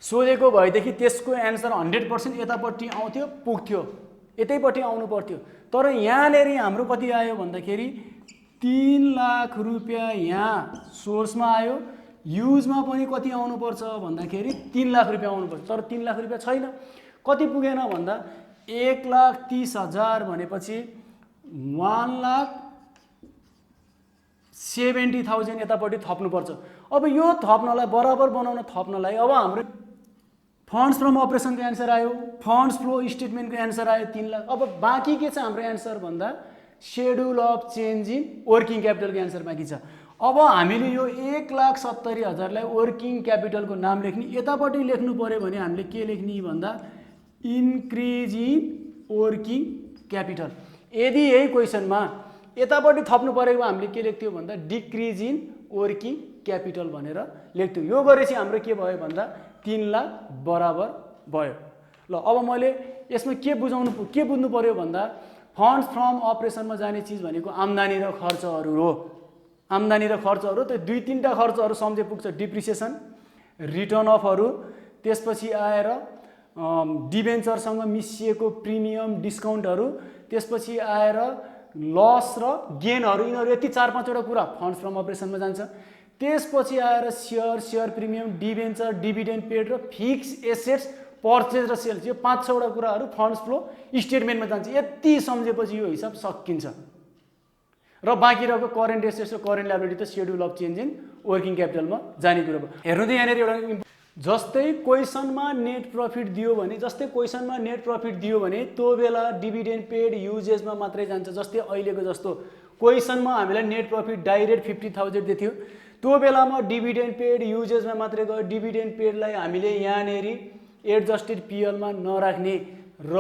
सोधेको भएदेखि त्यसको एन्सर 100% यतापट्टि आउँथ्यो पुग्थ्यो, यतैपट्टि आउनु पर्थ्यो। तर यहाँनिर हाम्रो कति आयो भन्दाखेरि 3,00,000 रुपियाँ यहाँ सोर्समा आयो। युजमा पनि कति आउनुपर्छ भन्दाखेरि 3,00,000 रुपियाँ आउनुपर्छ। तर 3,00,000 रुपियाँ छैन। कति पुगेन भन्दा 1,30,000 भनेपछि 1,70,000 यतापट्टि थप्नुपर्छ। अब यो थप्नलाई बराबर बनाउन थप्नलाई अब हाम्रो फन्ड्स फ्रम अपरेसनको एन्सर आयो, फन्ड्स फ्लो स्टेटमेन्टको एन्सर आयो 3,00,000। अब बाँकी के छ हाम्रो एन्सर भन्दा schedule of change in working क्यापिटलको एन्सर बाँकी छ। अब हामीले यो 1,70,000लाई वर्किङ क्यापिटलको नाम लेख्ने, यतापट्टि लेख्नु पर्यो भने हामीले के लेख्ने भन्दा इन्क्रिज इन वर्किङ क्यापिटल। यदि यही क्वेसनमा यतापट्टि थप्नु परेको हामीले के लेख्थ्यौँ भन्दा डिक्रिज इन वर्किङ क्यापिटल भनेर लेख्थ्यौँ। यो गरेपछि हाम्रो के भयो भन्दा 3 लाख बराबर भयो। ल अब मैले यसमा के बुझ्नु पर्यो भन्दा फन्ड्स फ्रम अपरेसनमा जाने चिज भनेको आम्दानी र खर्चहरू हो। आम्दानी र खर्चहरू त्यो 2-3टा खर्चहरू सम्झे पुग्छ। डिप्रिसिएसन, रिटर्न अफहरू, त्यसपछि आएर डिबेन्चरसँग मिसिएको प्रिमियम डिस्काउन्टहरू, त्यसपछि आएर लस र गेनहरू, यिनीहरू यति 4-5वटा कुरा फन्ड्स फ्रम अपरेसनमा जान्छ। त्यसपछि आएर share premium, debenture, dividend paid र फिक्स एसेट्स पर्चेज र सेल्स, यो 5-6वटा कुराहरू फन्ड्स फ्लो स्टेटमेन्टमा जान्छ। यति सम्झेपछि यो हिसाब सकिन्छ र बाँकी रहेको करेन्ट एसेट्स र करेन्ट लायबिलिटी त schedule of change in working क्यापिटलमा जाने कुरा भयो। हेर्नु त यहाँनिर एउटा जस्तै क्वेसनमा नेट प्रफिट दियो भने त्यो बेला डिभिडेन्ड पेड युजेसमा मात्रै जान्छ। जस्तै अहिलेको जस्तो क्वेसनमा हामीलाई नेट प्रफिट डाइरेक्ट 50,000 दिएको थियो, त्यो बेलामा डिभिडेन्ड पेड युजेसमा मात्रै गयो। डिभिडेन्ड पेडलाई हामीले यहाँनिर एडजस्टेड पिएलमा नराख्ने र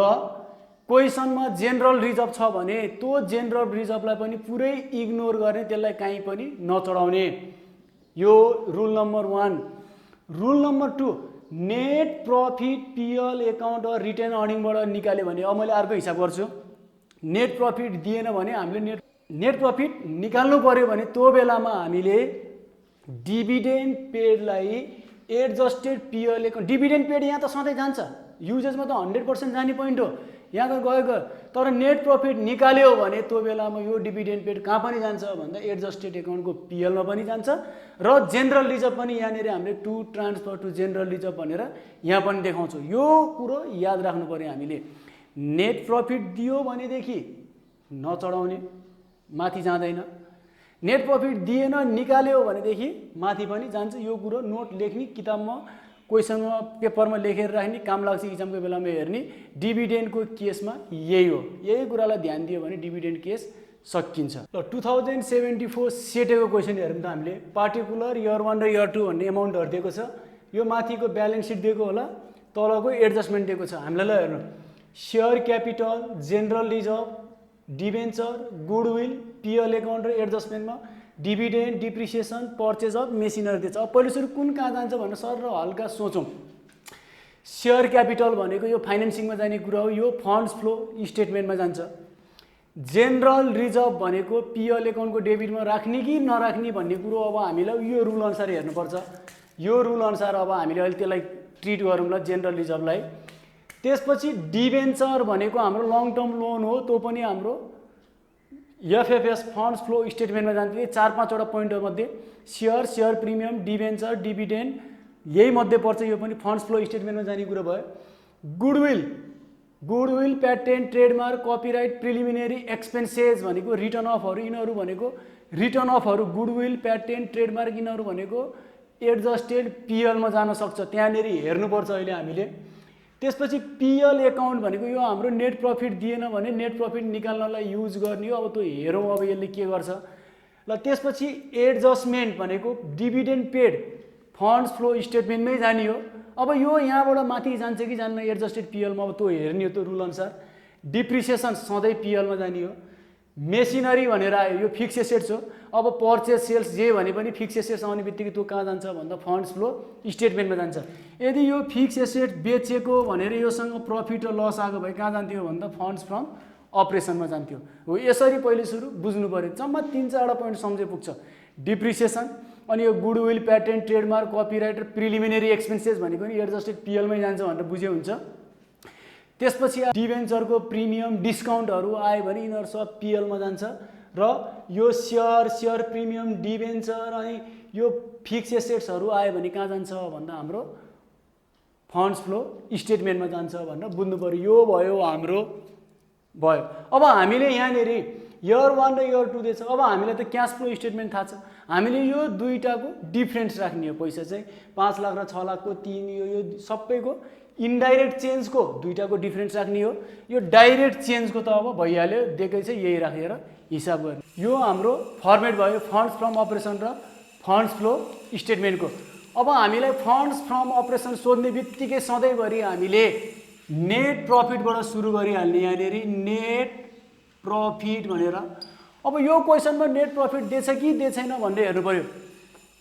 क्वेसनमा जेनरल रिजर्भ छ भने त्यो जेनरल रिजर्भलाई पनि पुरै इग्नोर गर्ने, त्यसलाई कहीँ पनि नचढाउने। यो rule number 1। Rule number 2, net profit PL account र रिटेन अर्निङबाट निकाल्यो भने, अब मैले अर्को हिसाब गर्छु। नेट प्रफिट दिएन भने हामीले नेट प्रफिट निकाल्नु पर्यो भने त्यो बेलामा हामीले डिभिडेन्ड पेडलाई adjusted PL account, dividend paid यहाँ त सधैँ जान्छ, युजेसमा त 100% जाने पोइन्ट हो, यहाँ त गयो। तर नेट प्रफिट निकाल्यो भने त्यो बेलामा यो डिभिडेन्ड पेड कहाँ पनि जान्छ भन्दा एडजस्टेड एकाउन्टको पिएलमा पनि जान्छ र जेनरल रिजर्भ पनि यहाँनिर हामीले to transfer to general reserve भनेर यहाँ पनि देखाउँछौँ। यो कुरो याद राख्नु पर्यो हामीले। नेट प्रफिट दियो भनेदेखि नचढाउने, माथि जाँदैन। नेट प्रफिट दिएन निकाल्यो भनेदेखि माथि पनि जान्छ। यो कुरो नोट लेख्ने, किताबमा क्वेसनमा पेपरमा लेखेर राख्ने, काम लाग्छ इक्जामको बेलामा हेर्ने। डिभिडेन्डको केसमा यही हो, यही कुरालाई ध्यान दियो भने डिभिडेन्ड केस सकिन्छ। ल 2074 सेटेको क्वेसन हेरौँ त हामीले। पार्टिकुलर इयर 1 र इयर 2 भन्ने एमाउन्टहरू दिएको छ। यो माथिको ब्यालेन्स सिट दिएको होला, तलको एडजस्टमेन्ट दिएको छ हामीलाई। ल हेर्नु, share capital, general reserve, debenture, goodwill, PL account र एडजस्टमेन्टमा dividend, depreciation, purchase of machinery दिन्छ। अब पहिलो सुरु कुन कहाँ जान्छ भनेर सर र हल्का सोचौँ। सेयर क्यापिटल भनेको यो फाइनेन्सिङमा जाने कुरा हो, यो फन्ड्स फ्लो स्टेटमेन्टमा जान्छ। जेनरल रिजर्भ भनेको पिएल एकाउन्टको डेबिटमा राख्ने कि नराख्ने भन्ने कुरो अब हामीलाई यो रुल अनुसार हेर्नुपर्छ। यो रुल अनुसार अब हामीले अहिले त्यसलाई ट्रिट गरौँला जेनरल रिजर्भलाई। त्यसपछि डिबेन्चर भनेको हाम्रो लङ टर्म लोन हो, त्यो पनि हाम्रो एफएफएस फन्ड्स फ्लो स्टेटमेन्टमा जान्छ। 4-5वटा पोइन्टहरूमध्ये सेयर प्रिमियम, डिबेन्चर, डिभिडेन्ड यही मध्ये पर्छ। यो पनि फन्ड्स फ्लो स्टेटमेन्टमा जाने कुरा भयो। Goodwill, patent, trademark, copyright, preliminary expenses भनेको रिटर्न अफहरू, यिनीहरू भनेको रिटर्न अफहरू, गुडविल, प्याटेन्ट, ट्रेडमार्क यिनीहरू भनेको एडजस्टेड पिएलमा जान सक्छ, त्यहाँनिर हेर्नुपर्छ अहिले हामीले। त्यसपछि पिएल एकाउन्ट भनेको यो हाम्रो नेट प्रफिट दिएन भने नेट प्रफिट निकाल्नलाई युज गर्ने हो। अब त्यो हेरौँ अब यसले के गर्छ। ल त्यसपछि एडजस्टमेन्ट भनेको डिभिडेन्ड पेड फन्ड्स फ्लो स्टेटमेन्टमै जाने हो। अब यो यहाँबाट माथि जान्छ कि जान्न एडजस्टेड पिएलमा, अब त्यो हेर्ने हो त्यो रुल अनुसार। डिप्रिसिएसन सधैँ पिएलमा जाने हो। मेसिनरी भनेर आयो, यो फिक्स एसेट्स हो। अब पर्चेज सेल्स जे भने पनि फिक्स एसेट्स आउने बित्तिकै त्यो कहाँ जान्छ भन्दा फन्ड्स फ्लो स्टेटमेन्टमा जान्छ। यदि यो फिक्स एसेट बेचेको भनेर योसँग प्रफिट र लस आएको भए कहाँ जान्थ्यो भन्दा फन्ड्स फ्रम अपरेसनमा जान्थ्यो। हो यसरी पहिले सुरु बुझ्नु पऱ्यो। जम्मा 3-4वटा पोइन्ट सम्झे पुग्छ। डिप्रिसिएसन, अनि यो गुडविल, प्याटेन्ट, ट्रेडमार्क, कपिराइट र प्रिलिमिनेरी एक्सपेन्सेस भनेको नि एडजस्टेड पिएलमै जान्छ भनेर बुझ्यो हुन्छ। त्यसपछि डिबेन्चरको प्रिमियम डिस्काउन्टहरू आयो भने यिनीहरू सब पिएलमा जान्छ र यो सेयर प्रिमियम, डिबेन्चर अनि यो फिक्स एसेट्सहरू आयो भने कहाँ जान्छ भन्दा हाम्रो फन्ड्स फ्लो स्टेटमेन्टमा जान्छ भनेर बुझ्नु पर्यो। यो भयो हाम्रो भयो। अब हामीले यहाँनिर इयर 1 र इयर 2 दिएछ। अब हामीलाई त क्यास फ्लो स्टेटमेन्ट थाहा छ, हामीले यो दुईटाको डिफ्रेन्स राख्ने हो। पैसा चाहिँ 5 लाख र 6 लाखको 3 यो सबैको इन्डाइरेक्ट चेन्जको दुईटाको डिफ्रेन्स राख्ने हो। यो डाइरेक्ट चेन्जको त अब भइहाल्यो, दिएकै छ यही राखेर हिसाब गर्ने। यो हाम्रो फर्मेट भयो फन्ड्स फ्रम अपरेसन र फन्ड्स फ्लो स्टेटमेन्टको। अब हामीलाई फन्ड्स फ्रम अपरेसन सोध्ने बित्तिकै सधैँभरि हामीले नेट प्रफिटबाट सुरु गरिहाल्ने। यहाँनिर नेट प्रफिट भनेर अब यो क्वेसनमा नेट प्रफिट दिएछ कि दिएछैन भन्ने हेर्नु पर्यो।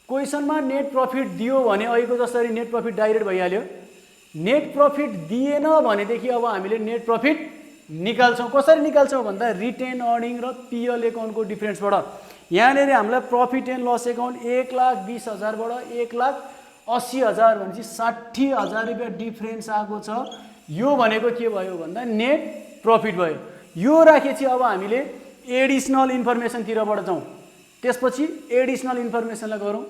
क्वेसनमा नेट प्रफिट दियो भने अहिलेको जसरी नेट प्रफिट डाइरेक्ट भइहाल्यो। नेट प्रफिट दिएन भनेदेखि अब हामीले नेट प्रफिट निकाल्छौँ। कसरी निकाल्छौँ भन्दा रिटेन अर्निङ र पिएल एकाउन्टको डिफरेन्सबाट। यहाँनिर हामीलाई प्रफिट एन्ड लस एकाउन्ट 1,20,000 बाट 1,80,000 भनेपछि 60,000 रुपियाँ डिफरेन्स आएको छ। यो भनेको के भयो भन्दा नेट प्रफिट भयो। यो राखेपछि अब हामीले एडिसनल इन्फर्मेसनतिरबाट जाउँ। त्यसपछि एडिसनल इन्फर्मेसनलाई गरौँ।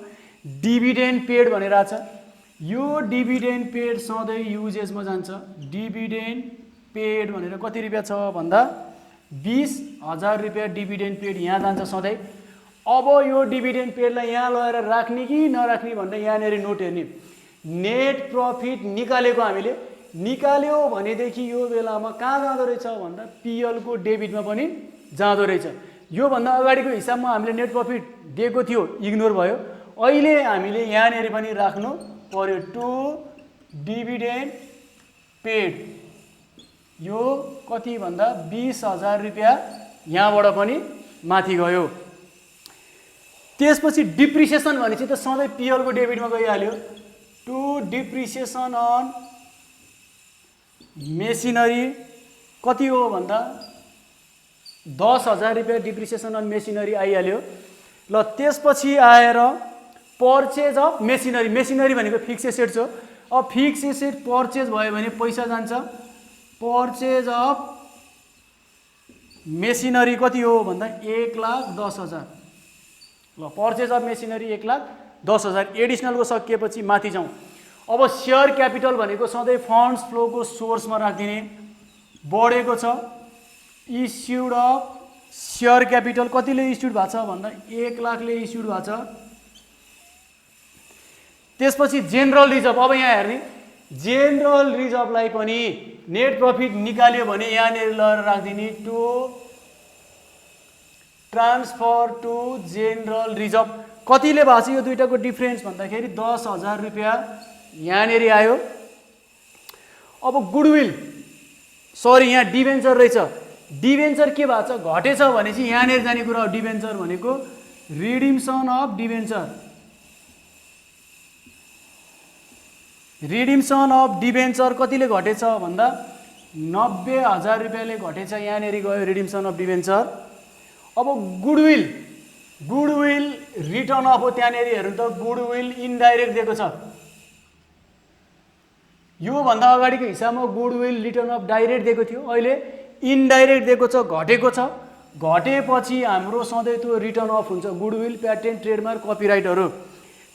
डिभिडेन्ड पेड भनेर आछ। यो डिभिडेन्ड पेड सधैँ युजेसमा जान्छ। डिभिडेन्ड पेड भनेर कति रुपियाँ छ भन्दा 20,000 रुपियाँ डिभिडेन्ड पेड यहाँ जान्छ सधैँ। अब यो डिभिडेन्ड पेडलाई यहाँ लगेर राख्ने कि नराख्ने भन्दा यहाँनिर नोट हेर्ने। नेट प्रफिट निकालेको हामीले निकाल्यो भनेदेखि यो बेलामा कहाँ जाँदो रहेछ भन्दा पिएलको डेबिटमा पनि जाँदो रहेछ। योभन्दा अगाडिको हिसाबमा हामीले नेट प्रफिट दिएको थियो, इग्नोर भयो। अहिले हामीले यहाँनिर पनि राख्नु पर्यो। टु डिभिडेन्ड पेड यो कति भन्दा 20,000 रुपियाँ यहाँबाट पनि माथि गयो। त्यसपछि डिप्रिसिएसन भनेपछि त सधैँ पिएलको डेबिटमा गइहाल्यो। टु डिप्रिसिएसन अन मेसिनरी कति हो भन्दा 10,000 रुपियाँ डिप्रिसिएसन अन मेसिनरी आइहाल्यो। ल त्यसपछि आएर पर्चेज अफ मेसिनरी। मेसिनरी भनेको फिक्स एसेट्स हो। अब फिक्स एसेट पर्चेज भयो भने पैसा जान्छ। पर्चेज अफ मेसिनरी कति हो भन्दा 1,10,000। ल पर्चेज अफ मेसिनरी 1,10,000। एडिसनलको सकिएपछि माथि जाउँ। अब सेयर क्यापिटल भनेको सधैँ फन्ड्स फ्लोको सोर्समा राखिदिने। बढेको छ। इस्युड अफ सेयर क्यापिटल कतिले इस्युड भएको छ भन्दा 1,00,000ले इस्युड भएको छ। त्यसपछि जेनरल रिजर्भ। अब यहाँ हेर्ने जेनरल रिजर्भलाई पनि नेट प्रफिट निकाल्यो भने यहाँनिर लगेर राखिदिने। To transfer to general reserve कतिले भएको छ यो दुईटाको डिफरेन्स भन्दाखेरि 10,000 रुपियाँ यहाँनिर आयो। अब गुडविल सरी यहाँ डिभेन्चर रहेछ। डिभेन्चर के भएको छ घटेछ भनेपछि यहाँनिर जाने कुरा हो। डिभेन्चर भनेको रिडिम्सन अफ डिभेन्चर। रिडिम्सन अफ डिभेन्चर कतिले घटेछ भन्दा 90,000 रुपियाँले घटेछ। यहाँनिर गयो रिडिम्सन अफ डिभेन्चर। अब गुडविल रिटर्न अफ हो। त्यहाँनिर हेर्नु त गुडविल इन्डाइरेक्ट दिएको छ। योभन्दा अगाडिको हिसाबमा गुडविल रिटर्न अफ डाइरेक्ट दिएको थियो, अहिले इन्डाइरेक्ट दिएको छ, घटेको छ। घटेपछि हाम्रो सधैँ त्यो रिटर्न अफ हुन्छ। गुडविल, प्याटेन्ट, ट्रेडमार्क, कपिराइटहरू।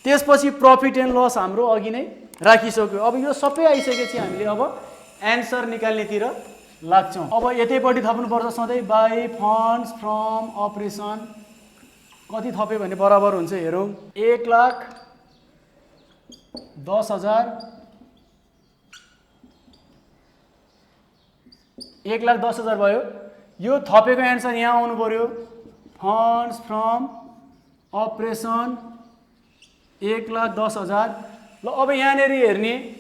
त्यसपछि प्रफिट एन्ड लस हाम्रो अघि नै राखिसक्यो। अब यो सबै आइसकेपछि हामीले अब एन्सर निकाल्नेतिर लाग्छौँ। अब यतैपट्टि थप्नुपर्छ सधैँ बाई फन्ड्स फ्रम अपरेसन कति थप्यो भने बराबर हुन्छ। हेरौँ 1,10,000 1,10,000 भयो। यो थपेको एन्सर यहाँ आउनु पर्यो। Funds from operation 1,10,000। ल अब यहाँनिर हेर्ने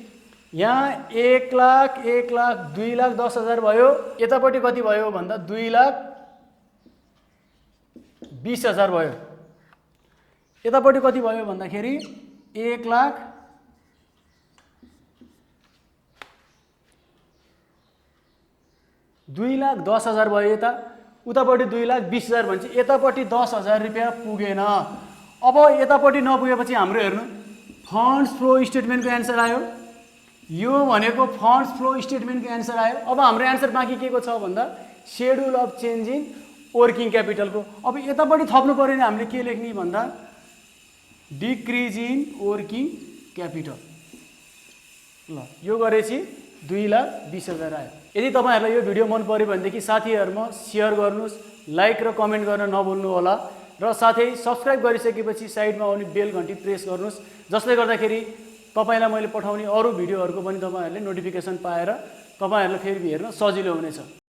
यहाँ 1,00,000 1,00,000 2,10,000 भयो। यतापट्टि कति भयो भन्दा 2,20,000 भयो। यतापट्टि कति भयो भन्दाखेरि 2,10,000 भयो। यता उतापट्टि 2,20,000 भन्छ। यतापट्टि 10,000 रुपियाँ पुगेन। अब यतापट्टि नपुगेपछि हाम्रो हेर्नु फन्ड्स फ्लो स्टेटमेन्टको एन्सर आयो। यो भनेको फन्ड्स फ्लो स्टेटमेन्टको एन्सर आयो। अब हाम्रो एन्सर बाँकी के को छ भन्दा schedule of change in working क्यापिटलको। अब यतापट्टि थप्नु पऱ्यो नि हामीले के लेख्ने भन्दा डिक्रिज इन वर्किङ क्यापिटल। ल यो गरेपछि 2,20,000 आयो। यदि तपाईँहरूलाई यो भिडियो मन पर्यो भनेदेखि साथीहरूमा सेयर गर्नुहोस्, लाइक र कमेन्ट गर्न नभुल्नु होला र साथै सब्सक्राइब गरिसकेपछि साइडमा आउने बेल घन्टी प्रेस गर्नुहोस्, जसले गर्दाखेरि तपाईँलाई मैले पठाउने अरू भिडियोहरूको पनि तपाईँहरूले नोटिफिकेसन पाएर तपाईँहरूलाई फेरि हेर्न सजिलो हुनेछ।